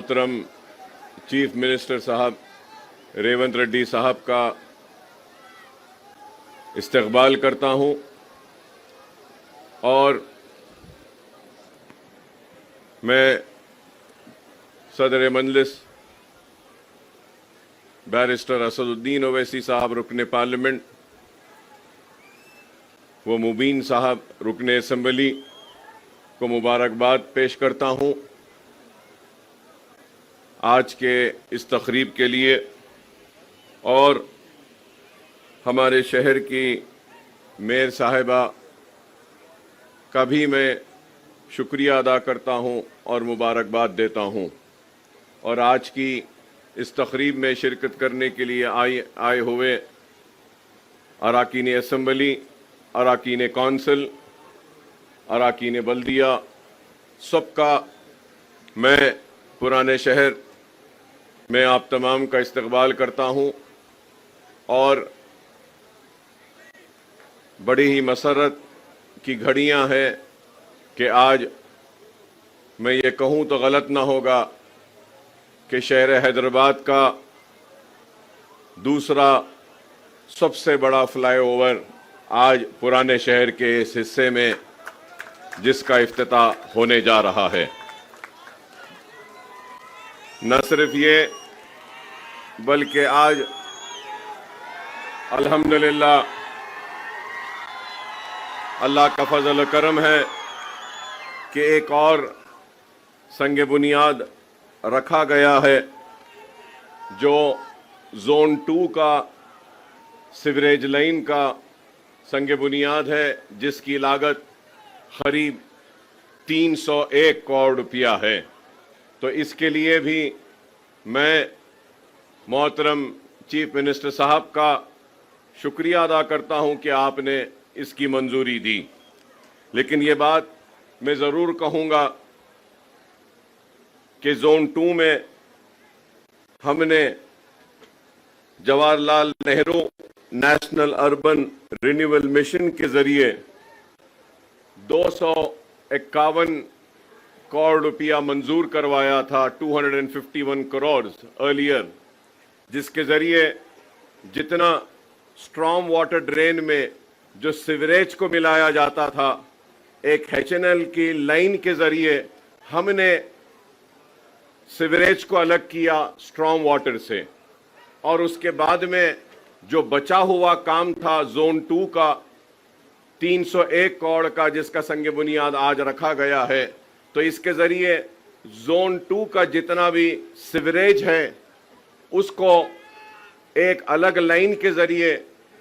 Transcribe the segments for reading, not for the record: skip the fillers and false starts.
मोहतरम chief minister साहब रेवंत रेड्डी साहब का इस्तकबाल करता हूं और मैं सदर मजलिस बैरिस्टर असदुद्दीन ओवैसी साहब रुकने पार्लियामेंट व मुबीन साहब रुकने असम्बली को मुबारकबाद पेश करता हूं आज के इस तकरीब के लिए और हमारे शहर की मेयर साहिबा का भी मैं शुक्रिया अदा करता हूं और मुबारकबाद देता हूं और आज की इस तकरीब में शिरकत करने के लिए आए हुए अराकीन असम्बली, अराकीन कौंसिल, अराकीन बल्दिया सबका मैं पुराने शहर में आप तमाम का इस्तकबाल करता हूं और बड़ी ही मसरत की घड़ियां हैं कि आज मैं ये कहूं तो गलत ना होगा कि शहर हैदराबाद का दूसरा सबसे बड़ा फ्लाईओवर आज पुराने शहर के इस हिस्से में जिसका इफ्तिताह होने जा रहा है। न सिर्फ ये बल्कि आज अल्हम्दुलिल्लाह अल्लाह का फजल करम है कि एक और संग बुनियाद रखा गया है जो जोन 2 का सीवरेज लाइन का संग बुनियाद है जिसकी लागत करीब 301 करोड़ रुपया है। तो इसके लिए भी मैं मोहतरम चीफ मिनिस्टर साहब का शुक्रिया अदा करता हूं कि आपने इसकी मंजूरी दी। लेकिन ये बात मैं ज़रूर कहूँगा कि जोन 2 में हमने Jawaharlal Nehru national urban renewal mission के ज़रिए 251 करोड़ रुपया मंजूर करवाया था, 251 करोड़ अर्लियर, जिसके ज़रिए जितना स्ट्रॉम वाटर ड्रेन में जो सीवरेज को मिलाया जाता था एक HNL की लाइन के ज़रिए हमने सीवरेज को अलग किया स्ट्रॉम वाटर से और उसके बाद में जो बचा हुआ काम था जोन 2 का 301 करोड़ का जिसका संग बुनियाद आज रखा गया है। तो इसके ज़रिए जोन 2 का जितना भी सीवरेज है उसको एक अलग लाइन के ज़रिए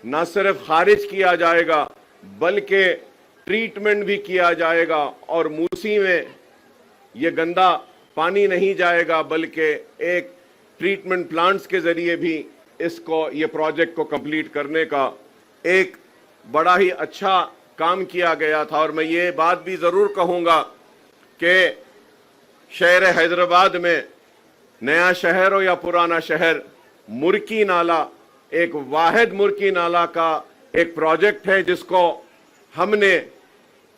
न सिर्फ खारिज किया जाएगा बल्कि ट्रीटमेंट भी किया जाएगा और मूसी में ये गंदा पानी नहीं जाएगा बल्कि एक ट्रीटमेंट प्लांट्स के ज़रिए भी इसको ये प्रोजेक्ट को कंप्लीट करने का एक बड़ा ही अच्छा काम किया गया था। और मैं ये बात भी ज़रूर कहूँगा कि शहर हैदराबाद में नया शहर हो या पुराना शहर, मुर्की नाला एक वाहिद मुर्की नाला का एक प्रोजेक्ट है जिसको हमने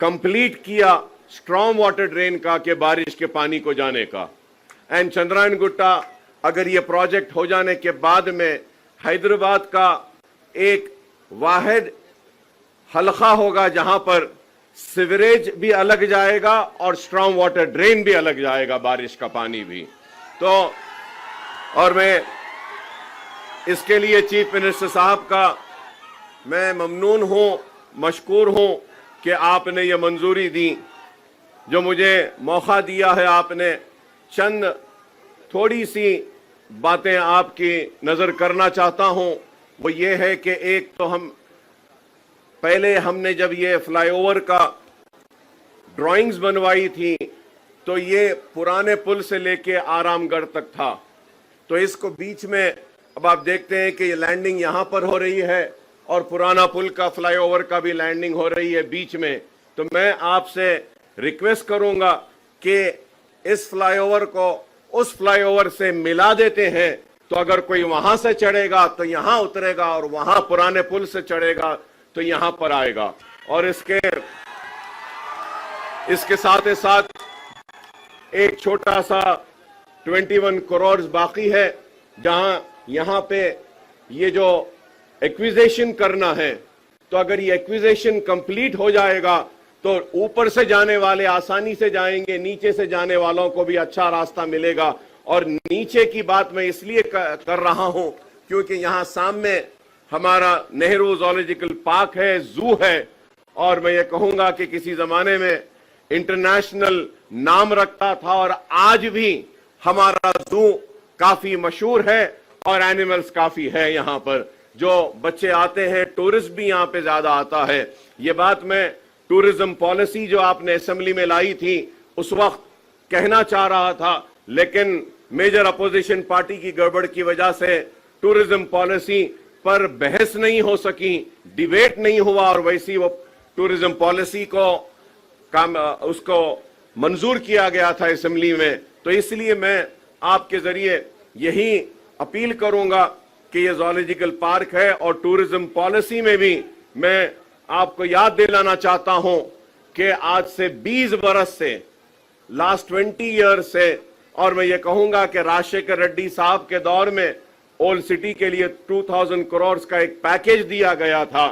कंप्लीट किया स्ट्रॉम वाटर ड्रेन का के बारिश के पानी को जाने का। एंड चंद्रायन गुट्टा अगर ये प्रोजेक्ट हो जाने के बाद में हैदराबाद का एक वाहिद हलका होगा जहां पर सीवरेज भी अलग जाएगा और स्ट्रॉम वाटर ड्रेन भी अलग जाएगा, बारिश का पानी भी। तो और मैं इसके लिए चीफ मिनिस्टर साहब का मैं ममनून हूं, मशकूर हूं कि आपने ये मंजूरी दी, जो मुझे मौका दिया है। आपने चंद थोड़ी सी बातें आपकी नज़र करना चाहता हूं, वो ये है कि एक तो पहले हमने जब ये फ्लाईओवर का ड्राइंग्स बनवाई थी तो ये पुराने पुल से लेके आरामगढ़ तक था। तो इसको बीच में अब आप देखते हैं कि ये लैंडिंग यहाँ पर हो रही है और पुराना पुल का फ्लाईओवर का भी लैंडिंग हो रही है बीच में। तो मैं आपसे रिक्वेस्ट करूंगा कि इस फ्लाईओवर को उस फ्लाईओवर से मिला देते हैं, तो अगर कोई वहां से चढ़ेगा तो यहां उतरेगा और वहां पुराने पुल से चढ़ेगा तो यहां पर आएगा। और इसके साथ ही साथ एक छोटा सा 21 करोड़ बाकी है, जहां यहां पे ये जो एक्विजिशन करना है, तो अगर ये एक्विजिशन कंप्लीट हो जाएगा तो ऊपर से जाने वाले आसानी से जाएंगे, नीचे से जाने वालों को भी अच्छा रास्ता मिलेगा। और नीचे की बात मैं इसलिए कर रहा हूं क्योंकि यहां सामने हमारा नेहरू ज़ूलॉजिकल पार्क है, जू है, और मैं ये कहूंगा कि किसी जमाने में इंटरनेशनल नाम रखता था और आज भी हमारा जू काफी मशहूर है और एनिमल्स काफी है। यहां पर जो बच्चे आते हैं, टूरिस्ट भी यहां पे ज्यादा आता है। ये बात मैं टूरिज्म पॉलिसी जो आपने असेंबली में लाई थी उस वक्त कहना चाह रहा था, लेकिन मेजर अपोजिशन पार्टी की गड़बड़ की वजह से टूरिज्म पॉलिसी पर बहस नहीं हो सकी, डिबेट नहीं हुआ, और वैसी वो टूरिज्म पॉलिसी को उसको मंजूर किया गया था असेंबली में। तो इसलिए मैं आपके जरिए यही अपील करूंगा कि ये ज़ूलॉजिकल पार्क है और टूरिज्म पॉलिसी में भी मैं आपको याद दिलाना चाहता हूं कि आज से 20 बरस से, लास्ट 20 ईयर से, और मैं ये कहूंगा कि राजशेखर रेड्डी साहब के दौर में ओल्ड सिटी के लिए 2000 करोड़ का एक पैकेज दिया गया था,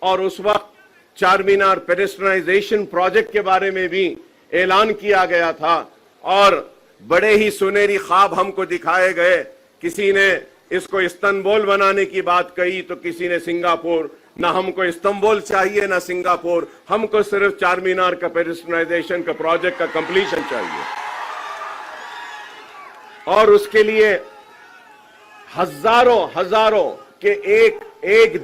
और उस वक्त चार मीनार पेडेस्ट्रियनाइजेशन प्रोजेक्ट के बारे में भी ऐलान किया गया था, और बड़े ही सुनहरी ख्वाब हमको दिखाए गए। किसी ने इसको इस्तांबुल बनाने की बात कही तो किसी ने सिंगापुर। ना हमको इस्तांबुल चाहिए ना सिंगापुर, हमको सिर्फ चार मीनार का पेडेस्ट्रियनाइजेशन का प्रोजेक्ट का कंप्लीशन चाहिए। और उसके लिए हजारों के एक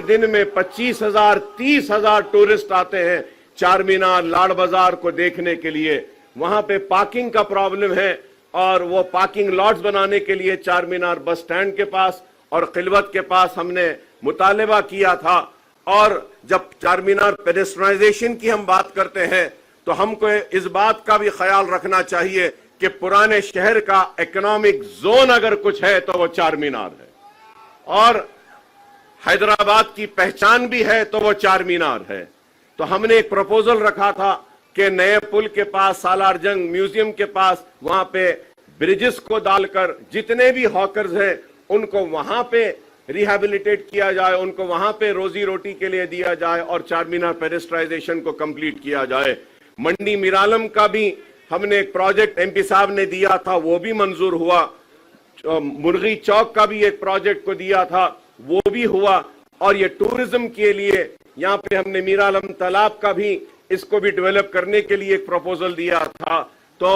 दिन में 25,000 30,000 टूरिस्ट आते हैं चार मीनार, लाड़ बाजार को देखने के लिए। वहां पे पार्किंग का प्रॉब्लम है, और वो पार्किंग लॉट्स बनाने के लिए चार मीनार बस स्टैंड के पास और खिलवत के पास हमने मुतालिबा किया था। और जब चार मीनार पेडेस्ट्रियनाइजेशन की हम बात करते हैं तो हमको इस बात का भी ख्याल रखना चाहिए कि पुराने शहर का इकोनॉमिक जोन अगर कुछ है तो वो चार मीनार है, और हैदराबाद की पहचान भी है तो वो चार मीनार है। तो हमने एक प्रपोजल रखा था कि नए पुल के पास, सालार जंग म्यूजियम के पास, वहां पे ब्रिजेस को डालकर जितने भी हॉकर्स हैं उनको वहां पे रिहैबिलिटेट किया जाए, उनको वहां पे रोजी रोटी के लिए दिया जाए, और चार मीनार पेडेस्ट्रियनाइजेशन को कंप्लीट किया जाए। मंडी मिरालम का भी हमने एक प्रोजेक्ट एमपी साहब ने दिया था, वो भी मंजूर हुआ। मुर्गी चौक का भी एक प्रोजेक्ट को दिया था, वो भी हुआ। और ये टूरिज्म के लिए यहाँ पे हमने मीरालम तालाब का भी, इसको भी डेवलप करने के लिए एक प्रपोजल दिया था। तो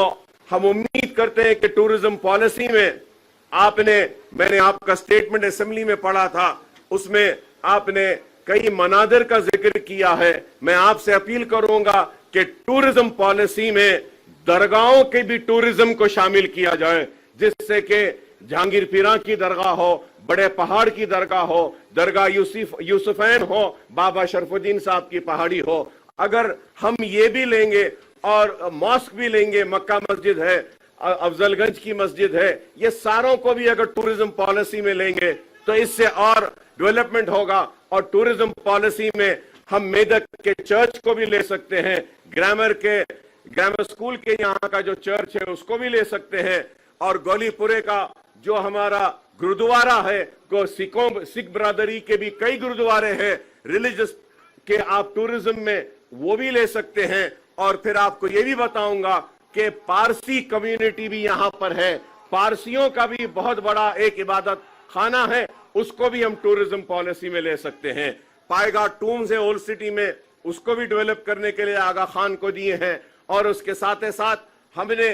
हम उम्मीद करते हैं कि टूरिज्म पॉलिसी में मैंने आपका स्टेटमेंट असेंबली में पढ़ा था, उसमें आपने कई मनादिर का जिक्र किया है। मैं आपसे अपील करूंगा कि टूरिज्म पॉलिसी में दरगाहों के भी टूरिज्म को शामिल किया जाए, जिससे कि जहांगीर पीरा की दरगाह हो, बड़े पहाड़ की दरगाह हो, दरगाह यूसुफैन हो, बाबा शरफुद्दीन साहब की पहाड़ी हो। अगर हम ये भी लेंगे और मॉस्क भी लेंगे, मक्का मस्जिद है, अफजलगंज की मस्जिद है, ये सारों को भी अगर टूरिज्म पॉलिसी में लेंगे तो इससे और डेवलपमेंट होगा। और टूरिज्म पॉलिसी में हम मेदक के चर्च को भी ले सकते हैं, ग्रामर स्कूल के यहाँ का जो चर्च है उसको भी ले सकते हैं, और गोलीपुरे का जो हमारा गुरुद्वारा है, सिख बरादरी के भी कई गुरुद्वारे हैं रिलीजियस के, आप टूरिज्म में वो भी ले सकते हैं। और फिर आपको ये भी बताऊंगा कि पारसी कम्युनिटी भी यहां पर है, पारसियों का भी बहुत बड़ा एक इबादत खाना है, उसको भी हम टूरिज्म पॉलिसी में ले सकते हैं। पाएगा टूम्स है ओल्ड सिटी में, उसको भी डेवलप करने के लिए आगा खान को दिए हैं। और उसके साथ साथ हमने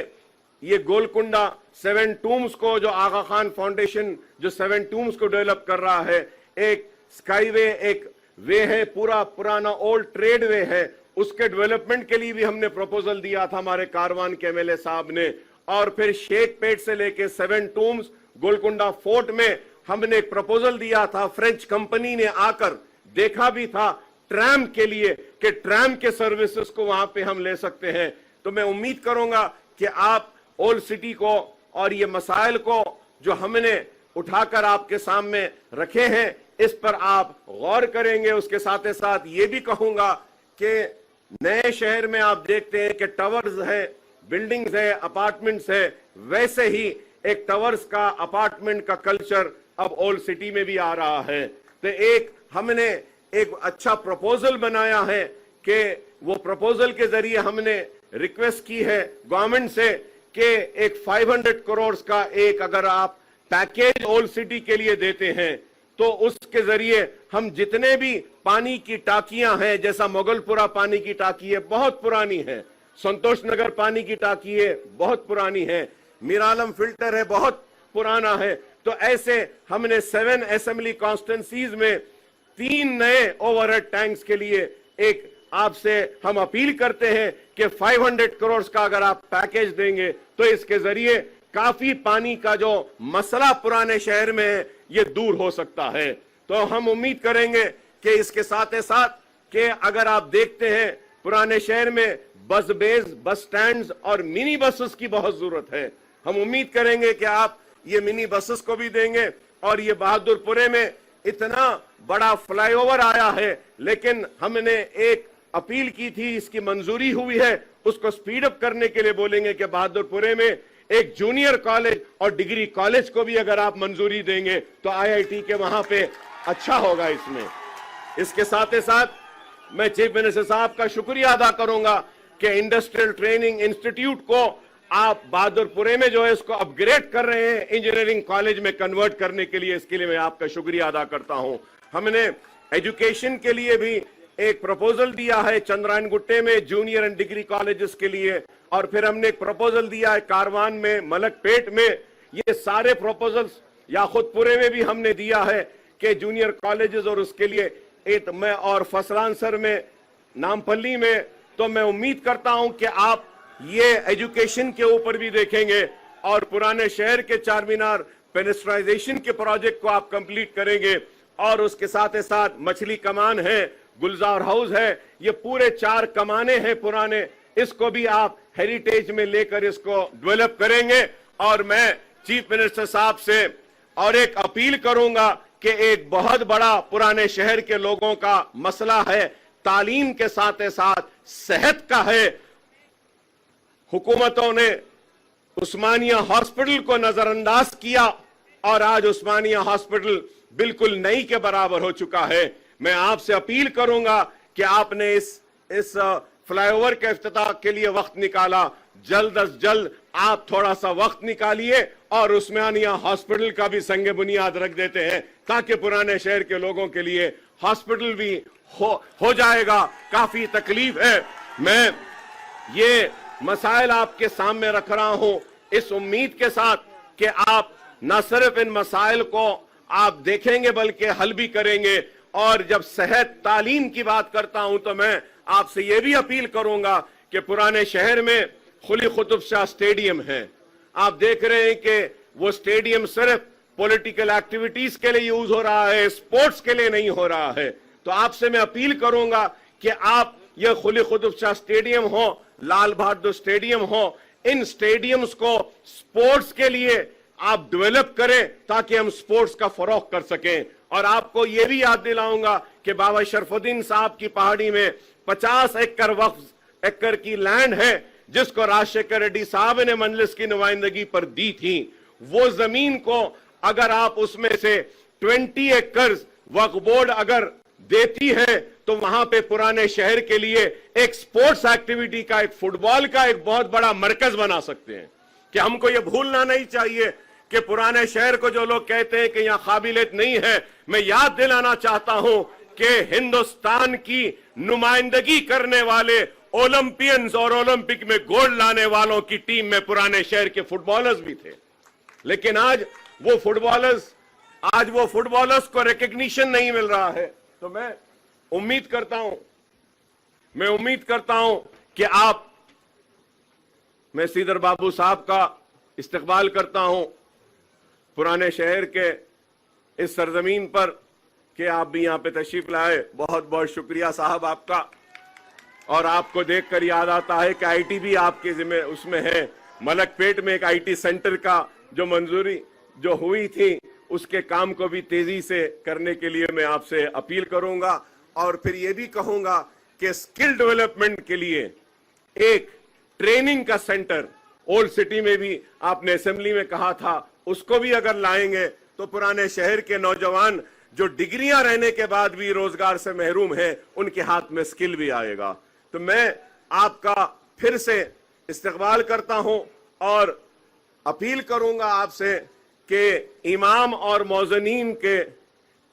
ये गोलकुंडा 7 टूम्स को, जो आगा खान फाउंडेशन जो 7 टूम्स को डेवलप कर रहा है, एक स्काईवे, एक वे है, पूरा पुराना ओल्ड ट्रेड वे है, उसके डेवलपमेंट के लिए भी हमने प्रपोजल दिया था हमारे कारवान के एमएलए साहब ने। और फिर शेख पेट से लेके 7 टूम्स, गोलकुंडा फोर्ट में हमने एक प्रपोजल दिया था। फ्रेंच कंपनी ने आकर देखा भी था ट्रैम के लिए कि ट्रैम के सर्विसेज को वहां पे हम ले सकते हैं। तो मैं उम्मीद करूंगा कि आप ओल्ड सिटी को और ये मसाइल को जो हमने उठाकर आपके सामने रखे हैं, इस पर आप गौर करेंगे। उसके साथ साथ ये भी कहूंगा कि नए शहर में आप देखते हैं कि टावर्स है, बिल्डिंग्स है, अपार्टमेंट्स है, वैसे ही एक टावर्स का, अपार्टमेंट का कल्चर अब ओल्ड सिटी में भी आ रहा है। तो हमने एक अच्छा प्रपोजल बनाया है कि वो प्रपोजल के जरिए हमने रिक्वेस्ट की है गवर्नमेंट से कि एक 500 करोड़ का एक अगर आप पैकेज ओल्ड सिटी के लिए देते हैं तो उसके जरिए हम जितने भी पानी की टाकियां हैं, जैसा मोगलपुरा पानी की टाकी है, बहुत पुरानी है, संतोष नगर पानी की टाकी है, बहुत पुरानी है, मीरालम फिल्टर है, बहुत पुराना है। तो ऐसे हमने 7 असेंबली कॉन्स्टिट्यूंसीज में 3 नए ओवरहेड टैंक्स के लिए एक आपसे हम अपील करते हैं कि 500 करोड़ का अगर आप पैकेज देंगे तो इसके जरिए काफी पानी का जो मसला पुराने शहर में है ये दूर हो सकता है। तो हम उम्मीद करेंगे कि इसके साथ ही साथ कि अगर आप देखते हैं पुराने शहर में बस बेस, बस स्टैंड्स और मिनी बसेस की बहुत जरूरत है। हम उम्मीद करेंगे कि आप ये मिनी बसेस को भी देंगे। और ये बहादुरपुरे में इतना बड़ा फ्लाईओवर आया है, लेकिन हमने एक अपील की थी, इसकी मंजूरी हुई है, उसको स्पीड अप करने के लिए बोलेंगे कि बहादुरपुरे में एक जूनियर कॉलेज और डिग्री कॉलेज को भी अगर आप मंजूरी देंगे तो आईआईटी के वहां पे अच्छा होगा इसमें। इसके साथ ही साथ मैं चीफ मिनिस्टर साहब का शुक्रिया अदा करूंगा कि इंडस्ट्रियल ट्रेनिंग इंस्टीट्यूट को आप बहादुरपुरे में जो है इसको अपग्रेड कर रहे हैं, इंजीनियरिंग कॉलेज में कन्वर्ट करने के लिए, इसके लिए मैं आपका शुक्रिया अदा करता हूं। हमने एजुकेशन के लिए भी एक प्रपोजल दिया है चंद्रायन गुट्टे में जूनियर एंड डिग्री कॉलेजेस के लिए, और फिर हमने एक प्रपोजल दिया है कारवान में, मलकपेट में। ये सारे प्रपोजल्स याखुतपुरे में भी हमने दिया है कि जूनियर कॉलेजेस और उसके लिए एक में, और फसलानसर में, नामपल्ली में। तो मैं उम्मीद करता हूं कि आप ये एजुकेशन के ऊपर भी देखेंगे और पुराने शहर के चार मीनार पेनिस्ट्राइजेशन के प्रोजेक्ट को आप कंप्लीट करेंगे। और उसके साथ ही साथ मछली कमान है, गुलजार हाउस है, ये पूरे 4 कमाने हैं पुराने, इसको भी आप हेरिटेज में लेकर इसको डेवलप करेंगे। और मैं चीफ मिनिस्टर साहब से और एक अपील करूंगा कि एक बहुत बड़ा पुराने शहर के लोगों का मसला है, तालीम के साथ साथ सेहत का है। हुकूमतों ने उस्मानिया हॉस्पिटल को नजरअंदाज किया और आज उस्मानिया हॉस्पिटल बिल्कुल नई के बराबर हो चुका है। मैं आपसे अपील करूंगा कि आपने इस फ्लाईओवर के इफ्तिताह के लिए वक्त निकाला, जल्द अज जल्द आप थोड़ा सा वक्त निकालिए और उस्मानिया हॉस्पिटल का भी संगे बुनियाद रख देते हैं, ताकि पुराने शहर के लोगों के लिए हॉस्पिटल भी हो जाएगा। काफी तकलीफ है। मैं ये मसाइल आपके सामने रख रहा हूं इस उम्मीद के साथ कि आप न सिर्फ इन मसाइल को आप देखेंगे बल्कि हल भी करेंगे। और जब सेहत तालीम की बात करता हूं तो मैं आपसे यह भी अपील करूंगा कि पुराने शहर में खुली कुतुब शाह स्टेडियम है। आप देख रहे हैं कि वो स्टेडियम सिर्फ पॉलिटिकल एक्टिविटीज के लिए यूज हो रहा है, स्पोर्ट्स के लिए नहीं हो रहा है। तो आपसे मैं अपील करूंगा कि आप ये खुली कुतुब शाह स्टेडियम हो, लाल बहादुर स्टेडियम हो, इन स्टेडियम्स को स्पोर्ट्स के लिए आप डेवलप करें ताकि हम स्पोर्ट्स का फरोग कर सकें। और आपको यह भी याद दिलाऊंगा कि बाबा शरफुद्दीन साहब की पहाड़ी में 50 एकड़ वक्फ एकड़ की लैंड है जिसको राजशेखर रेड्डी साहब ने मजलिस की नुमाइंदगी पर दी थी। वो जमीन को अगर आप उसमें से 20 एकड़ वक्फ बोर्ड अगर देती है तो वहां पे पुराने शहर के लिए एक स्पोर्ट्स एक्टिविटी का, एक फुटबॉल का एक बहुत बड़ा मरकज बना सकते हैं। कि हमको ये भूलना नहीं चाहिए कि पुराने शहर को जो लोग कहते हैं कि यहां काबिलियत नहीं है, मैं याद दिलाना चाहता हूं कि हिंदुस्तान की नुमाइंदगी करने वाले ओलंपियंस और ओलंपिक में गोल्ड लाने वालों की टीम में पुराने शहर के फुटबॉलर्स भी थे। लेकिन आज वो फुटबॉलर्स को रिकग्निशन नहीं मिल रहा है। तो मैं उम्मीद करता हूं कि मैं सीदर बाबू साहब का इस्तकबाल करता हूं पुराने शहर के इस सरजमीन पर कि आप भी यहां पे तशरीफ लाए। बहुत बहुत शुक्रिया साहब आपका। और आपको देखकर याद आता है कि आईटी भी आपके जिम्मे उसमें है। मलकपेट में एक आईटी सेंटर का जो मंजूरी जो हुई थी उसके काम को भी तेजी से करने के लिए मैं आपसे अपील करूंगा। और फिर यह भी कहूंगा कि स्किल डेवलपमेंट के लिए एक ट्रेनिंग का सेंटर ओल्ड सिटी में भी आपने असेंबली में कहा था, उसको भी अगर लाएंगे तो पुराने शहर के नौजवान जो डिग्रियां रहने के बाद भी रोजगार से महरूम है, उनके हाथ में स्किल भी आएगा। तो मैं आपका फिर से इस्तकबाल करता हूं और अपील करूंगा आपसे कि इमाम और मौजनीन के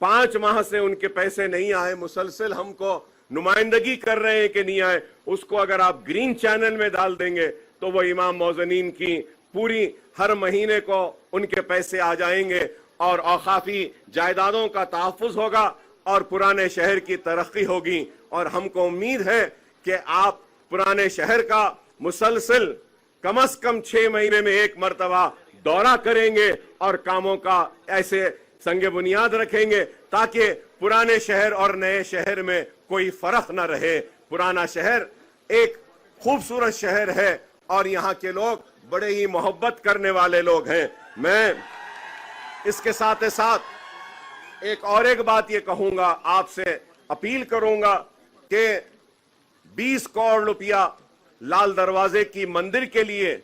5 माह से उनके पैसे नहीं आए, मुसलसल हमको नुमाइंदगी कर रहे हैं कि नहीं आए, उसको अगर आप ग्रीन चैनल में डाल देंगे तो वो इमाम मौजनीन की पूरी हर महीने को उनके पैसे आ जाएंगे और औकाफी जायदादों का तहफ़्फ़ुज़ होगा और पुराने शहर की तरक्की होगी। और हमको उम्मीद है कि आप पुराने शहर का मुसलसल कम से कम 6 महीने में एक मरतबा दौरा करेंगे और कामों का ऐसे संगे बुनियाद रखेंगे ताकि पुराने शहर और नए शहर में कोई फर्क न रहे। पुराना शहर एक खूबसूरत शहर है और यहाँ के लोग बड़े ही मोहब्बत करने वाले लोग हैं। मैं इसके साथ साथ एक बात ये कहूंगा, आपसे अपील करूंगा कि 20 करोड़ रुपया लाल दरवाजे की मंदिर के लिए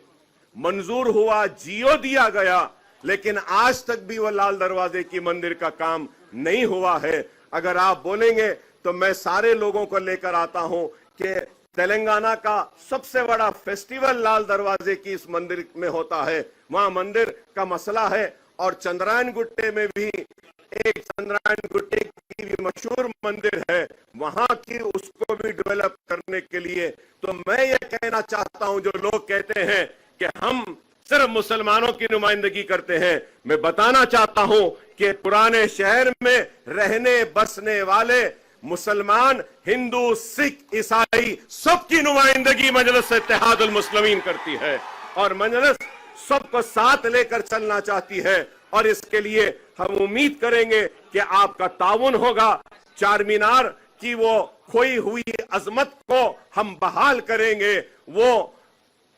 मंजूर हुआ, जियो दिया गया, लेकिन आज तक भी वो लाल दरवाजे की मंदिर का काम नहीं हुआ है। अगर आप बोलेंगे तो मैं सारे लोगों को लेकर आता हूं कि तेलंगाना का सबसे बड़ा फेस्टिवल लाल दरवाजे की इस मंदिर में होता है, वहां मंदिर का मसला है। और चंद्रायन गुट्टे में भी एक चंद्रायन गुट्टे की भी मशहूर मंदिर है, वहां की उसको भी डेवलप करने के लिए तो मैं ये कहना चाहता हूं, जो लोग कहते हैं कि हम सिर्फ मुसलमानों की नुमाइंदगी करते हैं, मैं बताना चाहता हूं कि पुराने शहर में रहने बसने वाले मुसलमान, हिंदू, सिख, ईसाई सबकी नुमाइंदगी मजलिस इत्तेहादुल मुस्लिमीन करती है और मजलिस सबको साथ लेकर चलना चाहती है। और इसके लिए हम उम्मीद करेंगे कि आपका ताउन होगा। चार मीनार की वो खोई हुई अजमत को हम बहाल करेंगे। वो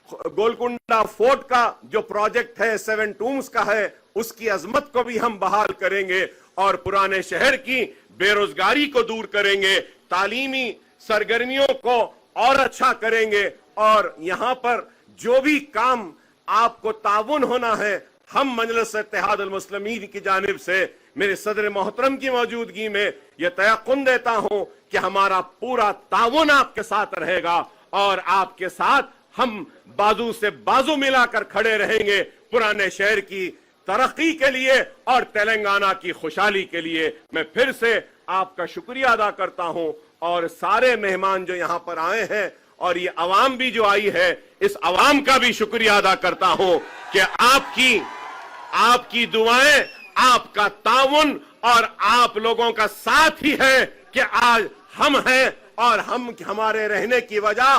गोलकुंडा फोर्ट का जो प्रोजेक्ट है 7 टूम्स का है, उसकी अजमत को भी हम बहाल करेंगे और पुराने शहर की बेरोजगारी को दूर करेंगे, तालीमी सरगर्मियों को और अच्छा करेंगे। और यहां पर जो भी काम आपको ताउन होना है, हम मजलिस इत्तेहादुल मुस्लिमीन की जानिब से मेरे सदर मोहतरम की मौजूदगी में यह तयक़ुन देता हूं कि हमारा पूरा ताउन आपके साथ रहेगा और आपके साथ हम बाजू से बाजू मिलाकर खड़े रहेंगे पुराने शहर की तरक्की के लिए और तेलंगाना की खुशहाली के लिए। मैं फिर से आपका शुक्रिया अदा करता हूं और सारे मेहमान जो यहां पर आए हैं और ये अवाम भी जो आई है, इस अवाम का भी शुक्रिया अदा करता हूं कि आपकी दुआएं, आपका ताउन और आप लोगों का साथ ही है कि आज हम हैं और हमारे रहने की वजह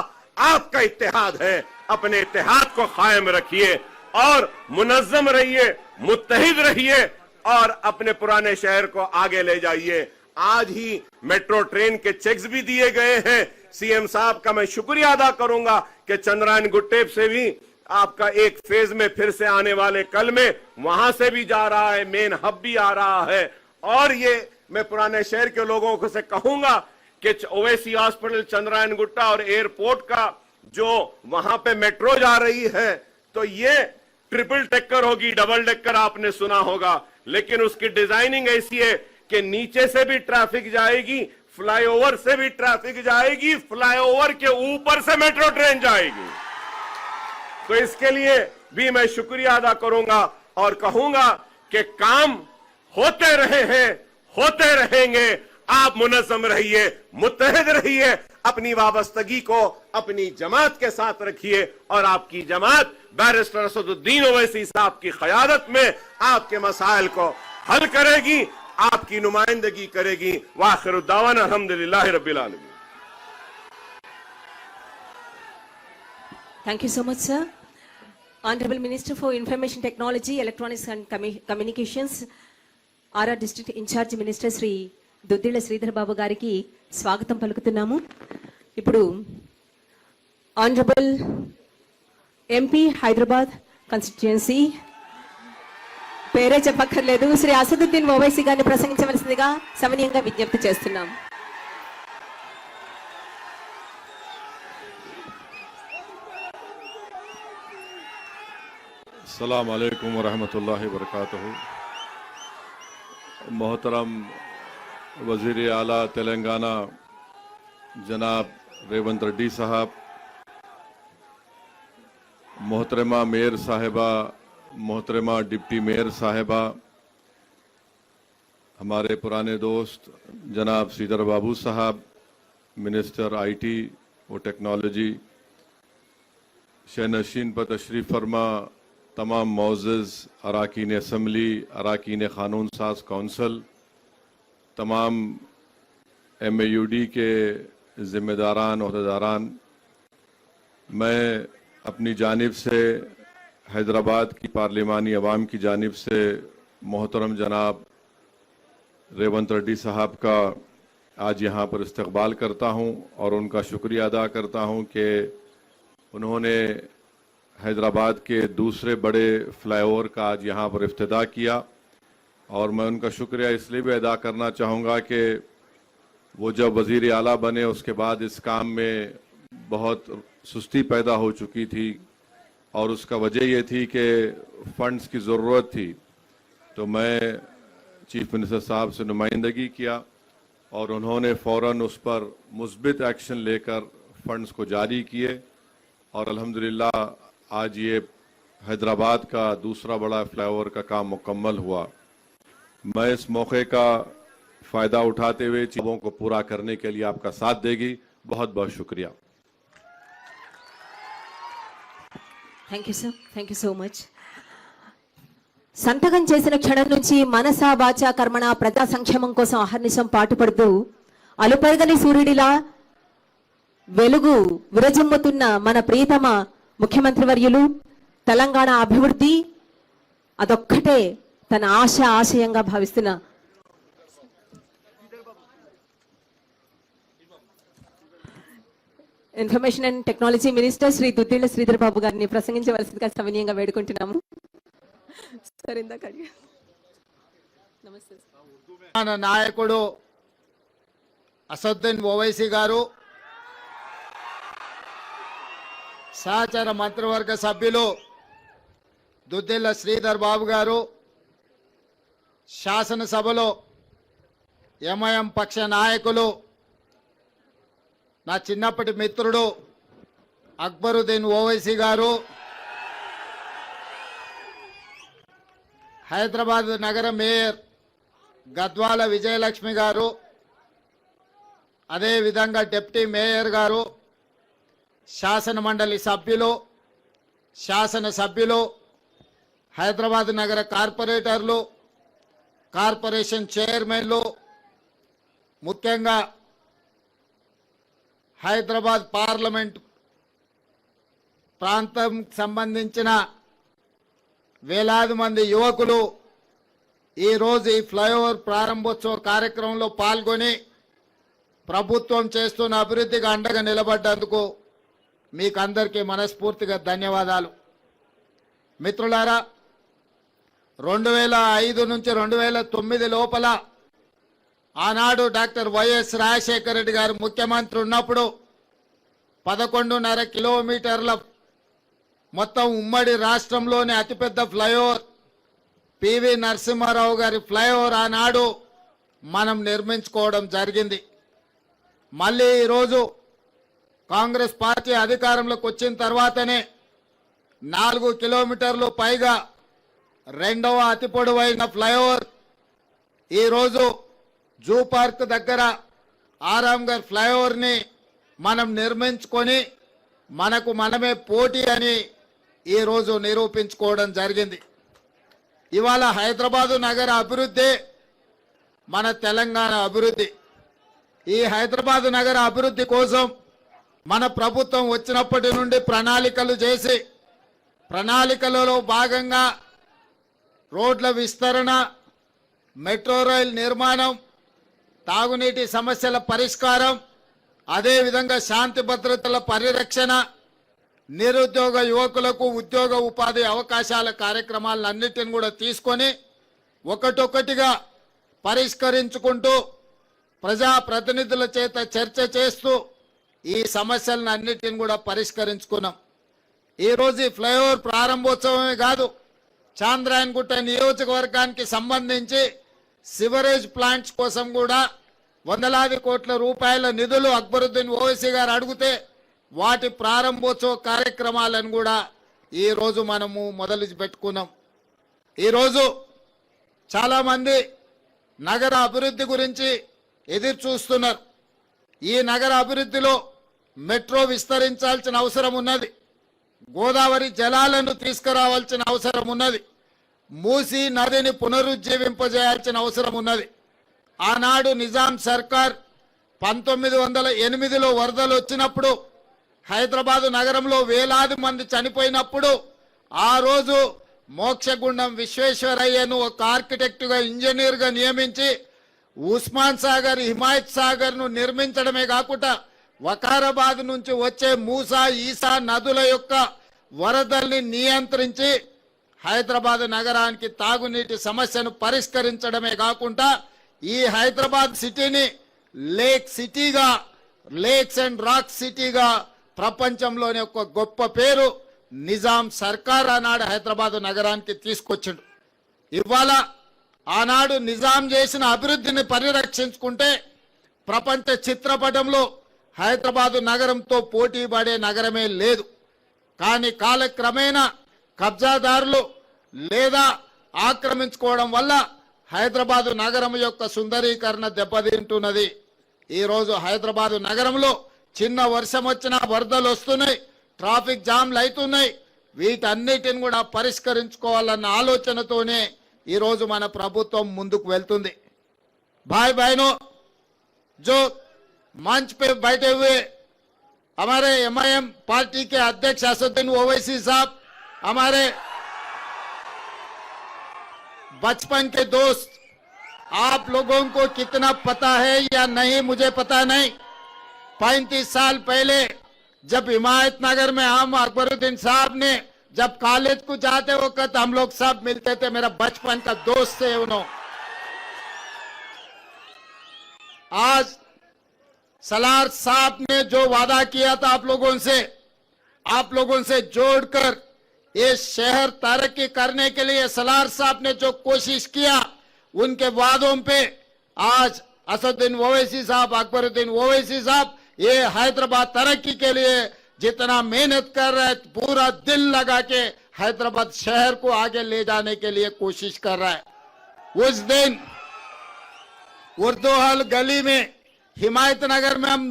आपका इत्तेहाद है। अपने इत्तेहाद को कायम रखिए और मुनज़्ज़म रहिए, मुत्तहिद रहिए और अपने पुराने शहर को आगे ले जाइए। आज ही मेट्रो ट्रेन के चेक्स भी दिए गए हैं। सीएम साहब का मैं शुक्रिया अदा करूंगा कि चंद्रायन गुट्टे से भी आपका एक फेज में फिर से आने वाले कल में वहां से भी जा रहा है, मेन हब भी आ रहा है। और ये मैं पुराने शहर के लोगों को से कहूंगा कि ओवैसी हॉस्पिटल, चंद्रायन गुट्टा और एयरपोर्ट का जो वहां पे मेट्रो जा रही है, तो ये ट्रिपल डेकर होगी, डबल डेकर आपने सुना होगा, लेकिन उसकी डिजाइनिंग ऐसी है कि नीचे से भी ट्रैफिक जाएगी, फ्लाईओवर से भी ट्रैफिक जाएगी, फ्लाईओवर के ऊपर से मेट्रो ट्रेन जाएगी। तो इसके लिए भी मैं शुक्रिया अदा करूंगा और कहूंगा कि काम होते रहे हैं, होते रहेंगे। आप मुनज़्ज़म रहिए, मुत्तहिद रहिए, अपनी वाबस्तगी को अपनी जमात के साथ रखिए और आपकी जमात बैरिस्टर असदुद्दीन ओवैसी साहब की क़यादत में आपके मसाइल को हल करेगी, आपकी नुमाइंदगी करेगी। वाखिरु दावाना अल्हम्दुलिल्लाहि रब्बिल आलमीन। Thank you so much, sir. Honorable Minister for Information Technology, Electronics and Communications, Ara District Incharge Minister Sri Duddilla Sridhar బాబు గారికి స్వాగతం పలుకుతున్నాము. ఇప్పుడు ఆనరబుల్ ఎంపీ హైదరాబాద్ కాన్స్టిట్యుయెన్సీ, పేరే చెప్పక్కర్లేదు, శ్రీ అసదుద్దీన్ ఓవైసీ గారిని ప్రసంగించవలసిందిగా సవినయంగా విజ్ఞప్తి చేస్తున్నాం. अस्सलाम वालेकुम वरहमतुल्लाहि वबरकातुहू। मोहतरम वज़ीर आला तेलंगाना जनाब रेवंत रेड्डी साहब, मोहतरमा मेयर साहिबा, मोहतरमा डिप्टी मेयर साहिबा, हमारे पुराने दोस्त जनाब श्रीधर बाबू साहब, मिनिस्टर आईटी और टेक्नोलॉजी, शहनशीन पर तशरीफ़ फरमा तमाम मोअज़्ज़ज़ अराकीन असम्बली, अराकीन क़ानून साज कौंसल, तमाम MAUD के ज़िम्मेदारान अहदेदारान, मैं अपनी जानिब से हैदराबाद की पार्लिमानी अवाम की जानिब से मोहतरम जनाब रेवंत रेड्डी साहब का आज यहाँ पर इस्तकबाल करता हूँ और उनका शुक्रिया अदा करता हूँ कि उन्होंने हैदराबाद के दूसरे बड़े फ्लाईओवर का आज यहाँ पर इफ्तिताह किया। और मैं उनका शुक्रिया इसलिए भी अदा करना चाहूँगा कि वो जब वज़ीर आला बने उसके बाद इस काम में बहुत सुस्ती पैदा हो चुकी थी और उसका वजह ये थी कि फंड्स की ज़रूरत थी। तो मैं चीफ मिनिस्टर साहब से नुमाइंदगी किया और उन्होंने फ़ौरन उस पर मुस्बित एक्शन लेकर फंड्स को जारी किए और अल्हम्दुलिल्लाह आज ये हैदराबाद का दूसरा बड़ा फ्लाईओवर का काम मुकम्मल हुआ। मैं इस मौके का फ़ायदा उठाते हुए चीज़ों को पूरा करने के लिए आपका साथ देगी। बहुत बहुत शुक्रिया। Thank you sir, thank you so much. సంతకం చేసిన క్షణం నుంచి మనసా వాచా కర్మణ ప్రజా సంక్షేమం కోసం అహర్నిశం పాటుపడుతూ అలుపెరగని సూర్యుడిలా వెలుగు విరజిమ్ముతున్న మన ప్రియతమ ముఖ్యమంత్రి వర్యులు తెలంగాణ అభివృద్ధి అదొక్కటే తన ఆశయంగా భావిస్తున్న information and technology minister Shri Duddilla Sridhar Babu గారిని ప్రసంగించవలసిందిగా సవినీయంగా వేడుకుంటున్నాము. సార్ ఇందాక నమస్తే. మన నాయకుడు అసదుద్దీన్ ఓవైసీ గారు, సహచర మంత్రివర్గ సభ్యులు దుద్దిళ్ల శ్రీధర్ బాబు గారు, శాసనసభలో ఎంఐఎం పక్ష నాయకులు నా చిన్నప్పటి మిత్రుడు అక్బరుద్దీన్ ఓవైసీ గారు, హైదరాబాద్ నగర మేయర్ గద్వాల విజయలక్ష్మి గారు, అదేవిధంగా డిప్యూటీ మేయర్ గారు, శాసన మండలి సభ్యులు, శాసనసభ్యులు, హైదరాబాద్ నగర కార్పొరేటర్లు, కార్పొరేషన్ చైర్మన్లు, ముఖ్యంగా హైదరాబాద్ పార్లమెంట్ ప్రాంతం సంబంధించిన వేలాది మంది యువకులు ఈరోజు ఈ ఫ్లైఓవర్ ప్రారంభోత్సవ కార్యక్రమంలో పాల్గొని ప్రభుత్వం చేస్తున్న అభివృద్ధికి అండగా నిలబడ్డందుకు మీకు అందరికీ మనస్ఫూర్తిగా ధన్యవాదాలు. మిత్రులారా, 2005 నుంచి 2009 లోపల ఆనాడు డాక్టర్ వైఎస్ రాజశేఖర రెడ్డి గారు ముఖ్యమంత్రి ఉన్నప్పుడు 11.5 కిలోమీటర్ల మొత్తం ఉమ్మడి రాష్ట్రంలోని అతిపెద్ద ఫ్లైఓవర్ పివి నరసింహారావు గారి ఫ్లైఓవర్ ఆనాడు మనం నిర్మించుకోవడం జరిగింది. మళ్ళీ ఈరోజు కాంగ్రెస్ పార్టీ అధికారంలోకి వచ్చిన తర్వాతనే 4 కిలోమీటర్లు పైగా రెండవ అతి పొడవైన ఫ్లైఓవర్ ఈరోజు జూ పార్క్ దగ్గర ఆరాంఘర్ ఫ్లైఓవర్ని మనం నిర్మించుకొని మనకు మనమే పోటీ అని ఈరోజు నిరూపించుకోవడం జరిగింది. ఇవాళ హైదరాబాదు నగర అభివృద్ధి మన తెలంగాణ అభివృద్ధి. ఈ హైదరాబాదు నగర అభివృద్ధి కోసం మన ప్రభుత్వం వచ్చినప్పటి నుండి ప్రణాళికలు చేసి ప్రణాళికలలో భాగంగా రోడ్ల విస్తరణ, మెట్రో రైల్ నిర్మాణం, తాగునీటి సమస్యల పరిష్కారం, అదేవిధంగా శాంతి భద్రతల పరిరక్షణ, నిరుద్యోగ యువకులకు ఉద్యోగ ఉపాధి అవకాశాల కార్యక్రమాలన్నిటిని కూడా తీసుకొని ఒకటొకటిగా పరిష్కరించుకుంటూ ప్రజాప్రతినిధుల చేత చర్చ చేస్తూ ఈ సమస్యలను అన్నిటిని కూడా పరిష్కరించుకున్నాం. ఈరోజు ఈ ఫ్లైఓవర్ ప్రారంభోత్సవమే కాదు, చాంద్రాయణగుట్ట నియోజకవర్గానికి సంబంధించి సివరేజ్ ప్లాంట్స్ కోసం కూడా వందలాది కోట్ల రూపాయల నిధులు అక్బరుద్దీన్ ఓవైసీ గారు అడిగితే వాటి ప్రారంభోత్సవ కార్యక్రమాలను కూడా ఈ రోజు మనము మొదలు పెట్టుకున్నాం. ఈరోజు చాలా మంది నగర అభివృద్ధి గురించి ఎదురు చూస్తున్నారు. ఈ నగర అభివృద్ధిలో మెట్రో విస్తరించాల్సిన అవసరం ఉన్నది. గోదావరి జలాలను తీసుకురావాల్సిన అవసరం ఉన్నది. మూసీ నదిని పునరుజ్జీవింపజేయాల్సిన అవసరం ఉన్నది. ఆనాడు నిజాం సర్కార్ 1908లో వరదలు వచ్చినప్పుడు హైదరాబాదు నగరంలో వేలాది మంది చనిపోయినప్పుడు ఆ రోజు మోక్షగుండం విశ్వేశ్వరయ్యను ఒక ఆర్కిటెక్టుగా ఇంజనీర్గా నియమించి ఉస్మాన్ సాగర్ హిమాయత్ సాగర్ను నిర్మించడమే కాకుండా వకారాబాద్ నుంచి వచ్చే మూసా ఈసా నదుల యొక్క వరదల్ని నియంత్రించి హైదరాబాద్ నగరానికి తాగునీటి సమస్యను పరిష్కరించడమే కాకుండా ఈ హైదరాబాద్ సిటీని లేక్ సిటీగా లేక్స్ అండ్ రాక్ సిటీగా ప్రపంచంలోని ఒక గొప్ప పేరు నిజాం సర్కార్ ఆనాడు హైదరాబాద్ నగరానికి తీసుకొచ్చిండు. ఇవాళ ఆనాడు నిజాం చేసిన అభివృద్ధిని పరిరక్షించుకుంటే ప్రపంచ చిత్రపటంలో హైదరాబాదు నగరంతో పోటీ పడే నగరమే లేదు. కానీ కాలక్రమేణా కబ్జాదారులు లేదా ఆక్రమించుకోవడం వల్ల హైదరాబాదు నగరం యొక్క సుందరీకరణ దెబ్బతింటున్నది. ఈరోజు హైదరాబాదు నగరంలో చిన్న వర్షం వచ్చినా వరదలు వస్తున్నాయి, ట్రాఫిక్ జామ్లు అవుతున్నాయి. వీటన్నిటిని కూడా పరిష్కరించుకోవాలన్న ఆలోచనతోనే ఈరోజు మన ప్రభుత్వం ముందుకు వెళ్తుంది. भाई बहनों, जो मंच पे बैठे हुए हमारे एमआईएम पार्टी के अध्यक्ष असदुद्दीन ओवैसी साहब, हमारे बचपन के दोस्त, आप लोगों को कितना पता है या नहीं मुझे पता नहीं, 35 साल पहले जब हिमायत नगर में हम अकबरुद्दीन साहब ने जब कॉलेज को जाते वक्त हम लोग सब मिलते थे, मेरा बचपन का दोस्त थे उन्होंने। आज सलार साहब ने जो वादा किया था आप लोगों से जोड़कर ये शहर तरक्की करने के लिए सलार साहब ने जो कोशिश किया, उनके वादों पे आज असदुद्दीन ओवैसी साहब, अकबरुद्दीन ओवैसी साहब ये हैदराबाद तरक्की के लिए जितना मेहनत कर रहे हैं, पूरा दिल लगा के हैदराबाद शहर को आगे ले जाने के लिए कोशिश कर रहा है। उस दिन उर्दू हॉल गली में हिमायत नगर में हम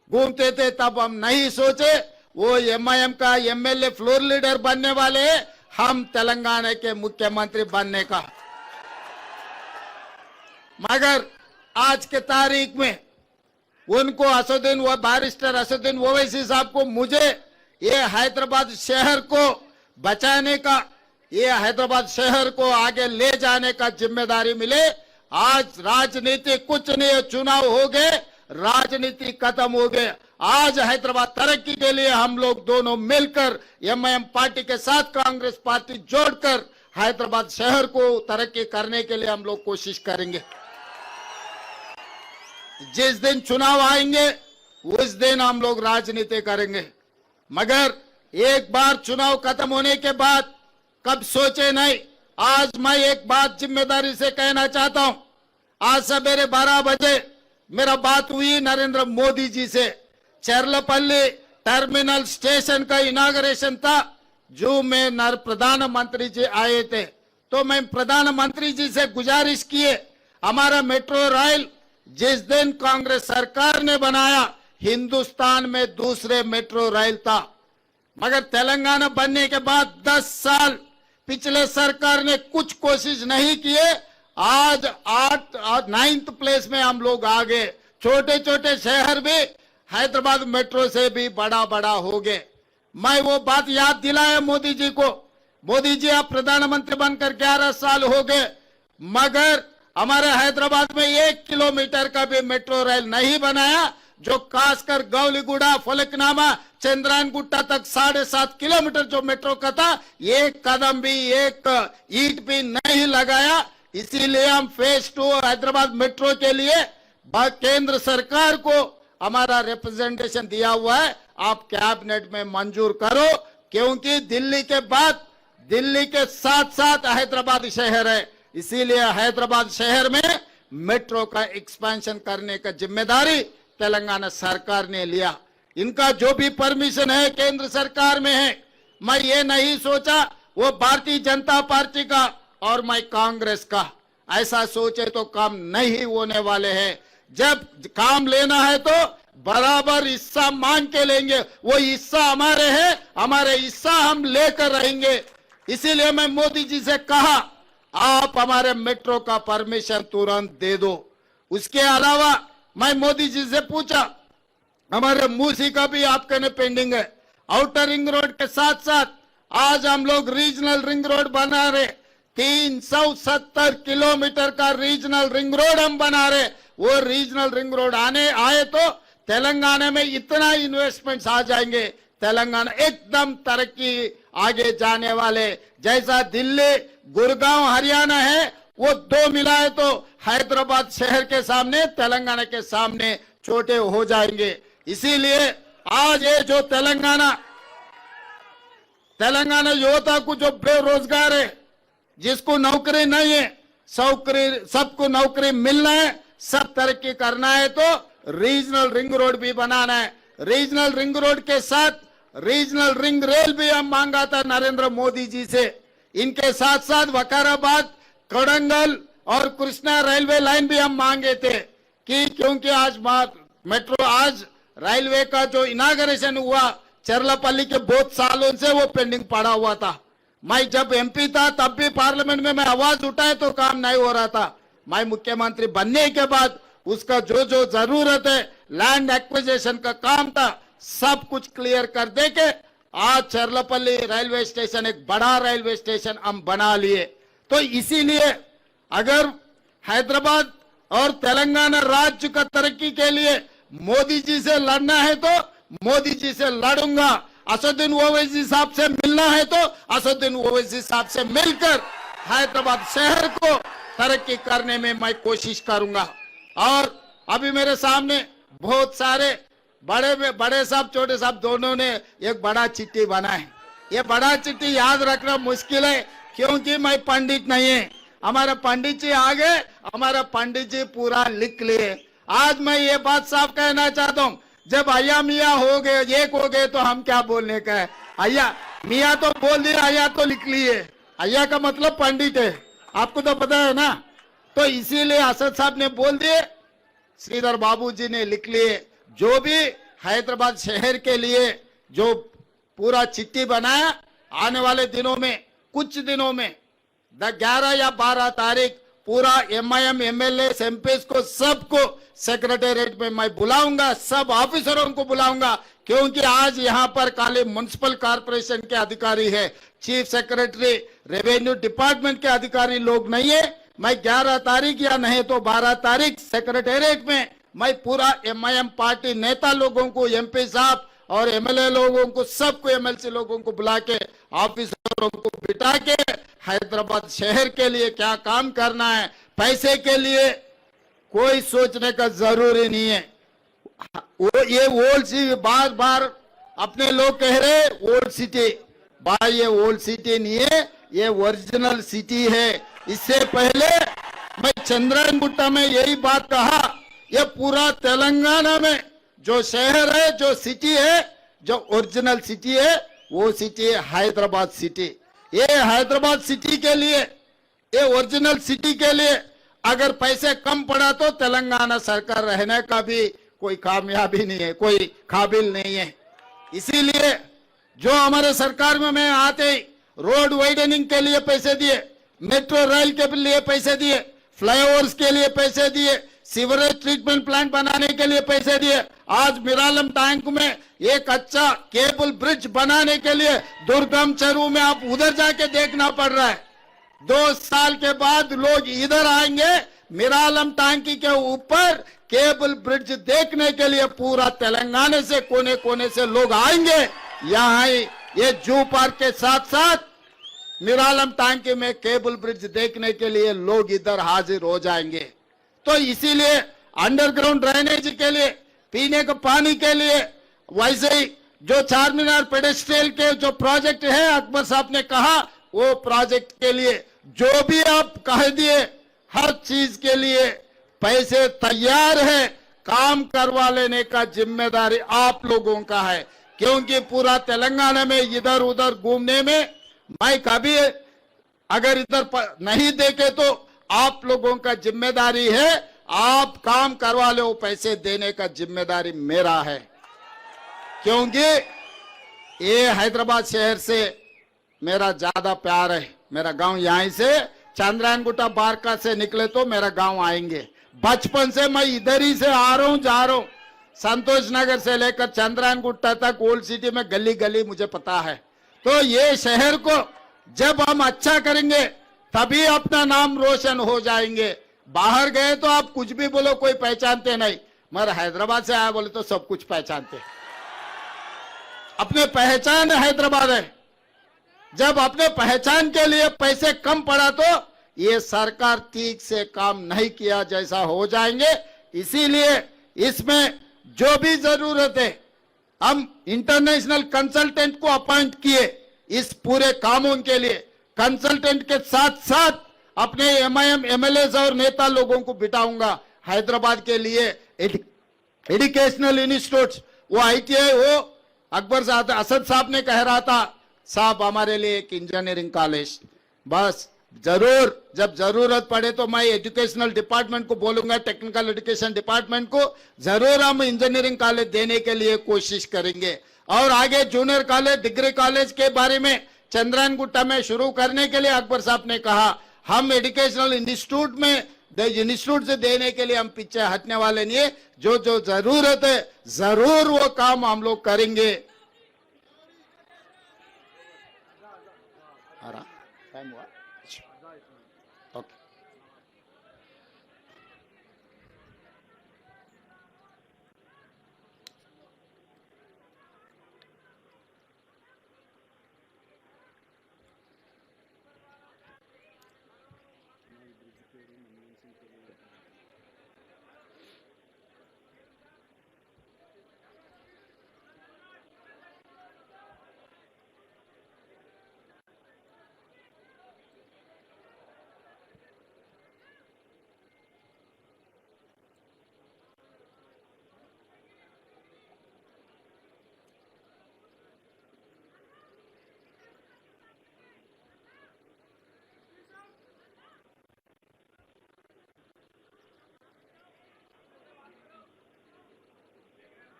घूमते थे, तब हम नहीं सोचे वो एमआईएम का एमएलए फ्लोर लीडर बनने वाले हैं, हम तेलंगाना के मुख्यमंत्री बनने का। मगर आज के तारीख में उनको बैरिस्टर असदुद्दीन ओवैसी साहब को मुझे ये हैदराबाद शहर को बचाने का, ये हैदराबाद शहर को आगे ले जाने का जिम्मेदारी मिले। आज राजनीति कुछ नहीं, चुनाव हो गए, राजनीति खत्म हो गए। आज हैदराबाद तरक्की के लिए हम लोग दोनों मिलकर एमआईएम पार्टी के साथ कांग्रेस पार्टी जोड़कर हैदराबाद शहर को तरक्की करने के लिए हम लोग कोशिश करेंगे। जिस दिन चुनाव आएंगे उस दिन हम लोग राजनीति करेंगे, मगर एक बार चुनाव खत्म होने के बाद कब सोचे नहीं। आज मैं एक बात जिम्मेदारी से कहना चाहता हूं। आज सवेरे 12 बजे मेरा बात हुई नरेंद्र मोदी जी से। चेरलपल्ली टर्मिनल स्टेशन का इनाग्रेशन था, जो में प्रधानमंत्री जी आए थे, तो मैं प्रधानमंत्री जी से गुजारिश किए, हमारा मेट्रो रेल जिस दिन कांग्रेस सरकार ने बनाया, हिंदुस्तान में दूसरे मेट्रो रेल था, मगर तेलंगाना बनने के बाद 10 साल पिछले सरकार ने कुछ कोशिश नहीं किए। आज 9th प्लेस में हम लोग आ गए। छोटे छोटे शहर भी हैदराबाद मेट्रो से भी बड़ा हो गए। मैं वो बात याद दिलाया मोदी जी को, मोदी जी आप प्रधानमंत्री बनकर 11 साल हो गए, मगर हमारे हैदराबाद में 1 किलोमीटर का भी मेट्रो रेल नहीं बनाया। जो खासकर गौलीगुड़ा, फलकनामा, चंद्रायणगुट्टा तक 7.5 किलोमीटर जो मेट्रो का था, एक कदम भी, एक ईंट भी नहीं लगाया। इसीलिए हम फेज 2 हैदराबाद मेट्रो के लिए केंद्र सरकार को हमारा रिप्रेजेंटेशन दिया हुआ है, आप कैबिनेट में मंजूर करो, क्योंकि दिल्ली के बाद दिल्ली के साथ साथ हैदराबाद शहर है, इसीलिए हैदराबाद शहर में मेट्रो का एक्सपेंशन करने का जिम्मेदारी तेलंगाना सरकार ने लिया। इनका जो भी परमिशन है केंद्र सरकार में है। मैं ये नहीं सोचा वो भारतीय जनता पार्टी का और मैं कांग्रेस का, ऐसा सोचे तो काम नहीं होने वाले हैं। जब काम लेना है तो बराबर हिस्सा मांग के लेंगे, वो हिस्सा हमारे है, हमारे हिस्सा हम लेकर रहेंगे। इसीलिए मैं मोदी जी से कहा आप हमारे मेट्रो का परमिशन तुरंत दे दो। उसके अलावा मैं मोदी जी से पूछा हमारे मूसी का भी आपके ने पेंडिंग है। आउटर रिंग रोड के साथ साथ आज हम लोग रीजनल रिंग रोड बना रहे, 370 किलोमीटर का रीजनल रिंग रोड हम बना रहे। वो रीजनल रिंग रोड आए तो तेलंगाना में इतना इन्वेस्टमेंट्स आ जाएंगे, तेलंगाना एकदम तरक्की आगे जाने वाले। जैसा दिल्ली गुड़गांव हरियाणा है वो दो मिलाए तो हैदराबाद शहर के सामने तेलंगाना के सामने छोटे हो जाएंगे। इसीलिए आज ये जो तेलंगाना युवता को जो बेरोजगार है, जिसको नौकरी नहीं है, सबको नौकरी मिलना है, सब तरक्की करना है तो रीजनल रिंग रोड भी बनाना है। रीजनल रिंग रोड के साथ रीजनल रिंग रेल भी हम मांगा था नरेंद्र मोदी जी से। इनके साथ साथ वकाराबाद, कोडंगल और कृष्णा रेलवे लाइन भी हम मांगे थे कि क्योंकि आज मेट्रो आज रेलवे का जो इनाग्रेशन हुआ चरलापल्ली के बहुत सालों से वो पेंडिंग पड़ा हुआ था। मैं जब एमपी था तब भी पार्लियामेंट में मैं आवाज उठाए तो काम नहीं हो रहा था। मैं मुख्यमंत्री बनने के बाद उसका जो जो जरूरत है लैंड एक्विजिशन का काम था सब कुछ क्लियर कर दे के आज चरलापल्ली रेलवे स्टेशन एक बड़ा रेलवे स्टेशन हम बना लिए। तो इसीलिए अगर हैदराबाद और तेलंगाना राज्य का तरक्की के लिए मोदी जी से लड़ना है तो मोदी जी से लड़ूंगा। असदुद्दीन ओवैसी साहब से मिलना है तो असदुद्दीन ओवैसी साहब से मिलकर हैदराबाद शहर को तरक्की करने में मैं कोशिश करूंगा। और अभी मेरे सामने बहुत सारे बड़े साहब छोटे साहब दोनों ने एक बड़ा चिट्ठी बना है। ये बड़ा चिट्ठी याद रखना मुश्किल है क्योंकि मैं पंडित नहीं है। हमारा पंडित जी आ गए, हमारा पंडित जी पूरा लिख लिए। आज मैं ये बात साफ कहना चाहता हूँ, जब अय्या मियाँ हो गए एक हो गए तो हम क्या बोलने का है। अय्या मियाँ तो बोल दिया, अय्या तो लिख लिए। अय्या का मतलब पंडित है, आपको तो पता है ना। तो इसीलिए असद साहब ने बोल दिए, श्रीधर बाबू जी ने लिख लिए। जो भी हैदराबाद शहर के लिए जो पूरा चिट्ठी बनाया आने वाले दिनों में, कुछ दिनों में 11 या 12 तारीख पूरा MIM MLA MPs को सबको सेक्रेटेरिएट में मैं बुलाऊंगा, सब ऑफिसरों को बुलाऊंगा क्योंकि आज यहाँ पर खाली म्युनिसिपल कॉर्पोरेशन के अधिकारी है, चीफ सेक्रेटरी रेवेन्यू डिपार्टमेंट के अधिकारी लोग नहीं है। मैं 11 तारीख या नहीं तो 12 तारीख सेक्रेटेरिएट में मैं पूरा MIM पार्टी नेता लोगों को, MP साहब और MLA लोगों को, सबको MLC लोगों को बुला के ऑफिसरों को बिठा के हैदराबाद शहर के लिए क्या काम करना है, पैसे के लिए कोई सोचने का जरूरी नहीं है। वो ये ओल्ड सिटी बार बार अपने लोग कह रहे ओल्ड सिटी, भाई ये ओल्ड सिटी नहीं है, ये ओरिजिनल सिटी है। इससे पहले मैं चंद्रायन गुट्टा में यही बात कहा, ये पूरा तेलंगाना में जो शहर है, जो सिटी है, जो ओरिजिनल सिटी है वो सिटी है हैदराबाद सिटी। ये हैदराबाद सिटी के लिए, ये ओरिजिनल सिटी के लिए अगर पैसे कम पड़ा तो तेलंगाना सरकार रहने का भी कोई कामयाबी नहीं है, कोई काबिल नहीं है। इसीलिए जो हमारे सरकार में मैं आते ही रोड वाइडनिंग के लिए पैसे दिए, मेट्रो रेल के लिए पैसे दिए, फ्लाईओवर्स के लिए पैसे दिए, सीवरेज ट्रीटमेंट प्लांट बनाने के लिए पैसे दिए। आज मिरालम टैंक में एक अच्छा केबल ब्रिज बनाने के लिए दुर्गम चरू में आप उधर जाके देखना पड़ रहा है। 2 साल के बाद लोग इधर आएंगे, मिरालम टैंकी के ऊपर केबल ब्रिज देखने के लिए पूरा तेलंगाना से कोने कोने से लोग आएंगे। यहाँ ये जू पार्क के साथ साथ मिरालम टैंकी में केबल ब्रिज देखने के लिए लोग इधर हाजिर हो जाएंगे। तो इसीलिए अंडरग्राउंड ड्रेनेज के लिए, पीने के पानी के लिए, वैसे ही जो चार मीनार पेडेस्ट्रियल के जो प्रोजेक्ट है अकबर साहब ने कहा वो प्रोजेक्ट के लिए जो भी आप कह दिए हर चीज के लिए पैसे तैयार है, काम करवा लेने का जिम्मेदारी आप लोगों का है। क्योंकि पूरा तेलंगाना में इधर उधर घूमने में मैं कभी अगर इधर नहीं देखे तो आप लोगों का जिम्मेदारी है, आप काम करवा लो, पैसे देने का जिम्मेदारी मेरा है। क्योंकि ये हैदराबाद शहर से मेरा ज्यादा प्यार है। मेरा गांव यहीं से चंद्रायनगुट्टा बारका से निकले तो मेरा गांव आएंगे। बचपन से मैं इधर ही से आ रहा हूं, जा रहा हूं। संतोष नगर से लेकर चंद्रायनगुट्टा तक ओल्ड सिटी में गली गली मुझे पता है। तो ये शहर को जब हम अच्छा करेंगे तभी अपना नाम रोशन हो जाएंगे। बाहर गए तो आप कुछ भी बोलो कोई पहचानते नहीं, मगर हैदराबाद से आया बोले तो सब कुछ पहचानते। अपने पहचान हैदराबाद है। जब अपने पहचान के लिए पैसे कम पड़ा तो ये सरकार ठीक से काम नहीं किया जैसा हो जाएंगे। इसीलिए इसमें जो भी जरूरत है हम इंटरनेशनल कंसल्टेंट को अपॉइंट किए इस पूरे कामों के लिए। कंसल्टेंट के साथ साथ अपने एमआईएम एमएलएस और नेता लोगों को बिठाऊंगा हैदराबाद के लिए। एजुकेशनल इंस्टीट्यूट वो आईटीआई वो अकबर असद साहब ने कह रहा था साहब हमारे लिए एक इंजीनियरिंग कॉलेज, बस जरूर जब जरूरत पड़े तो मैं एजुकेशनल डिपार्टमेंट को बोलूंगा, टेक्निकल एजुकेशन डिपार्टमेंट को जरूर हम इंजीनियरिंग कॉलेज देने के लिए कोशिश करेंगे। और आगे जूनियर कॉलेज डिग्री कॉलेज के बारे में चंद्रायनगुट्टा में शुरू करने के लिए अकबर साहब ने कहा हम एजुकेशनल इंस्टीट्यूट में इंस्टीट्यूट से देने के लिए हम पीछे हटने वाले नहीं है। जो जो जरूरत है जरूर वो काम हम लोग करेंगे। टाइम हुआ ओके।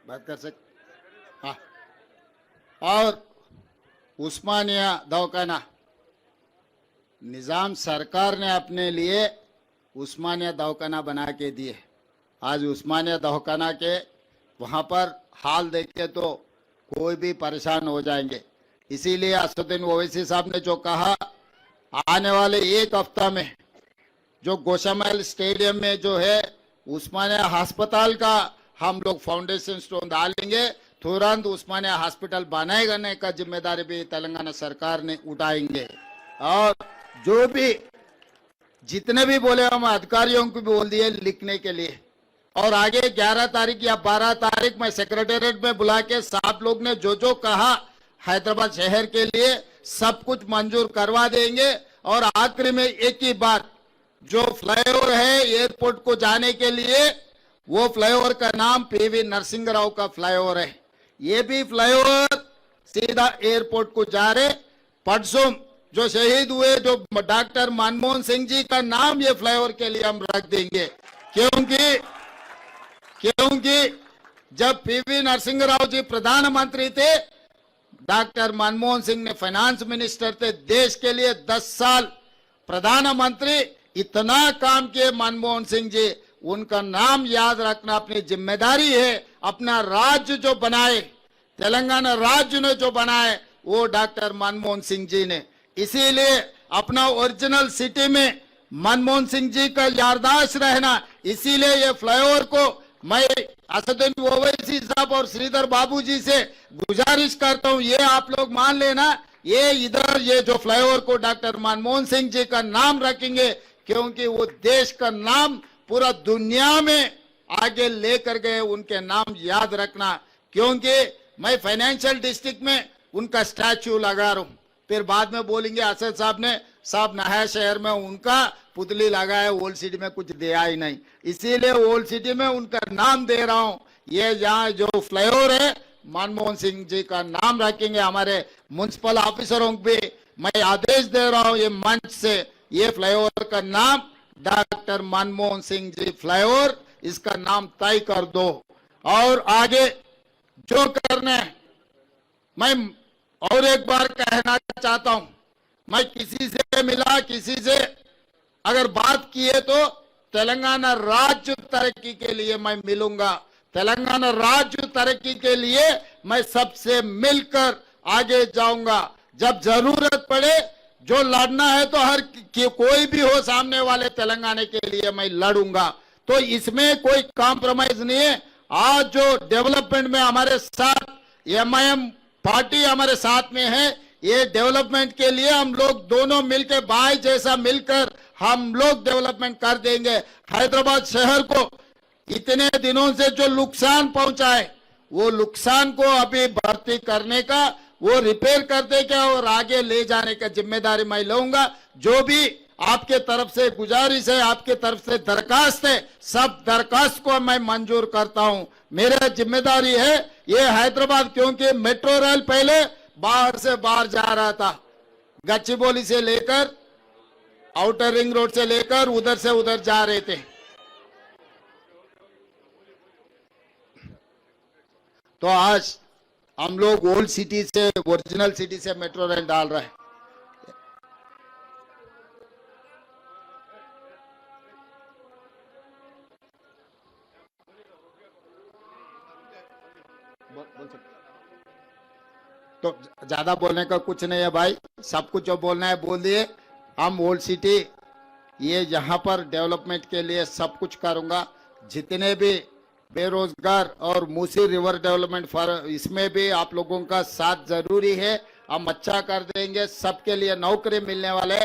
बात कर सकते हाँ। और उस्मानिया दवाखाना निजाम सरकार ने अपने लिए उस्मानिया दवाखाना बना के दिए। आज उस्मानिया दवाखाना के वहां पर हाल देखे तो कोई भी परेशान हो जाएंगे। इसीलिए असदुद्दीन ओवैसी साहब ने जो कहा आने वाले एक हफ्ता में जो गोशामहल स्टेडियम में जो है उस्मानिया अस्पताल का हम लोग फाउंडेशन स्टोन डालेंगे। तुरंत उस्मानिया हॉस्पिटल बनाने का जिम्मेदारी भी तेलंगाना सरकार ने उठाएंगे। और जो भी जितने भी बोले हम अधिकारियों को भी बोल दिए लिखने के लिए। और आगे 11 तारीख या 12 तारीख में सेक्रेटेरिएट में बुला के साहब लोग ने जो जो कहा हैदराबाद शहर के लिए सब कुछ मंजूर करवा देंगे। और आखिरी में एक ही बात, जो फ्लाईओवर है एयरपोर्ट को जाने के लिए वो फ्लाईओवर का नाम पीवी नरसिंह राव का फ्लाईओवर है। ये भी फ्लाईओवर सीधा एयरपोर्ट को जा रहे। परसों जो शहीद हुए जो डॉक्टर मनमोहन सिंह जी का नाम ये फ्लाईओवर के लिए हम रख देंगे। क्योंकि जब पीवी नरसिंह राव जी प्रधानमंत्री थे, डॉक्टर मनमोहन सिंह ने फाइनेंस मिनिस्टर थे। देश के लिए 10 साल प्रधानमंत्री, इतना काम किए मनमोहन सिंह जी। उनका नाम याद रखना अपनी जिम्मेदारी है। अपना राज्य जो बनाए, तेलंगाना राज्य ने जो बनाए वो डॉक्टर मनमोहन सिंह जी ने। इसीलिए अपना ओरिजिनल सिटी में मनमोहन सिंह जी का याददाश्त रहना। इसीलिए ये फ्लाईओवर को मैं असदुद्दीन ओवैसी साहब और श्रीधर बाबू जी से गुजारिश करता हूँ, ये आप लोग मान लेना, ये इधर ये जो फ्लाईओवर को डॉक्टर मनमोहन सिंह जी का नाम रखेंगे। क्योंकि वो देश का नाम पूरा दुनिया में आगे लेकर गए, उनके नाम याद रखना। क्योंकि मैं फाइनेंशियल डिस्ट्रिक्ट में उनका स्टैच्यू लगा रहा हूं। फिर बाद में बोलेंगे असद साहब ने साहब नया शहर में उनका पुतली लगा है, ओल्ड सिटी में कुछ दिया ही नहीं। इसीलिए ओल्ड सिटी में उनका नाम दे रहा हूं। ये यहाँ जो फ्लाईओवर है मनमोहन सिंह जी का नाम रखेंगे। हमारे म्युनिसिपल ऑफिसरों को भी मैं आदेश दे रहा हूं ये मंच से, ये फ्लाईओवर का नाम डॉक्टर मनमोहन सिंह जी फ्लाईओवर, इसका नाम तय कर दो। और आगे जो करना है, मैं और एक बार कहना चाहता हूं, मैं किसी से मिला, किसी से अगर बात की है तो तेलंगाना राज्य तरक्की के लिए मैं मिलूंगा। तेलंगाना राज्य तरक्की के लिए मैं सबसे मिलकर आगे जाऊंगा। जब जरूरत पड़े, जो लड़ना है तो हर कोई भी हो सामने वाले तेलंगाना के लिए मैं लड़ूंगा। तो इसमें कोई कॉम्प्रोमाइज नहीं है। आज जो डेवलपमेंट में हमारे साथ एमआईएम पार्टी हमारे साथ में है, ये डेवलपमेंट के लिए हम लोग दोनों मिलकर भाई जैसा मिलकर हम लोग डेवलपमेंट कर देंगे। हैदराबाद शहर को इतने दिनों से जो नुकसान पहुंचा है, वो नुकसान को अभी भर्ती करने का, वो रिपेयर करने का और आगे ले जाने का जिम्मेदारी मैं लूंगा। जो भी आपके तरफ से गुजारिश है, आपके तरफ से दरखास्त है, सब दरखास्त को मैं मंजूर करता हूं। मेरा जिम्मेदारी है ये हैदराबाद, क्योंकि मेट्रो रेल पहले बाहर से बाहर जा रहा था, गच्चीबौली से लेकर आउटर रिंग रोड से लेकर उधर से उधर जा रहे थे। तो आज हम लोग ओल्ड सिटी से, ओरिजिनल सिटी से मेट्रो रेल डाल रहे हैं। तो ज्यादा बोलने का कुछ नहीं है भाई, सब कुछ जो बोलना है बोल दिए। हम ओल्ड सिटी ये यहाँ पर डेवलपमेंट के लिए सब कुछ करूंगा। जितने भी बेरोजगार और मूसी रिवर डेवलपमेंट फॉर, इसमें भी आप लोगों का साथ जरूरी है। हम अच्छा कर देंगे, सबके लिए नौकरी मिलने वाले।